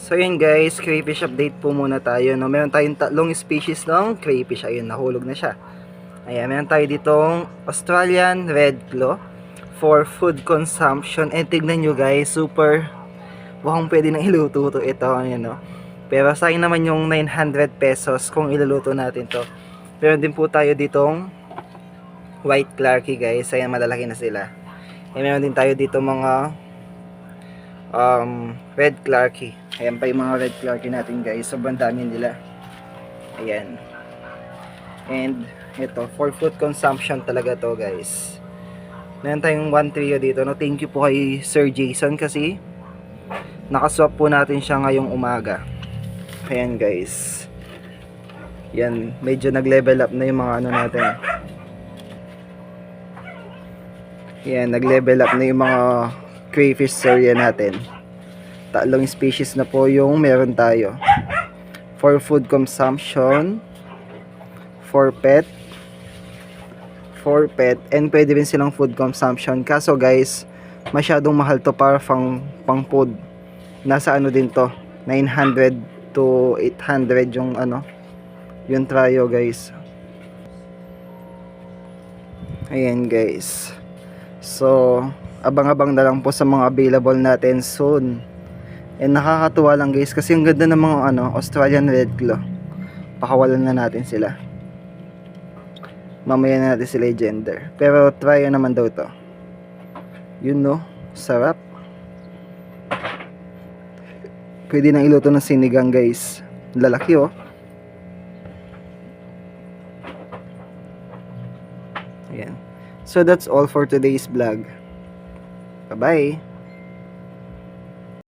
So yun guys, crayfish update po muna tayo, no? Meron tayong tatlong species ng crayfish. Ayun, nahulog na siya. Ayan, meron tayo ditong Australian Red Claw for food consumption. And tignan nyo guys, super mukhang pwede nang iluto to ito. Ayan, no? Pero sayang naman yung 900 pesos kung iluluto natin to. Meron din po tayo ditong White Clarkie guys. Ayan, malalaki na sila. And meron din tayo dito mga Red Clarkie. Ayan pa yung mga Red Clarkie natin guys. Sobrang dami nila. Ayan. And ito, for food consumption talaga to guys. Meron tayong 1 trio dito. No? Thank you po kay Sir Jason kasi nakaswap po natin siya ngayong umaga. Ayan guys. Yan, medyo nag-level up na yung mga ano natin. Yan, nag-level up na yung mga crayfish area natin. Tatlong species na po yung meron tayo. For food consumption, for pet, and pwede rin silang food consumption. Kaso guys, masyadong mahal to para pang food. Nasa ano din to, 900 to 800 yung ano, yung trio guys. Ayan guys. So, abang-abang na lang po sa mga available natin soon. And nakakatuwa lang guys kasi ang ganda ng mga ano, Australian Red Claw. Pakawalan na natin sila. Mamaya na natin sila i-gender. Pero try naman daw to. Yun no, sarap. Pwede nang iluto ng sinigang guys. Lalaki oh. Ayan. So that's all for today's vlog. Bye-bye.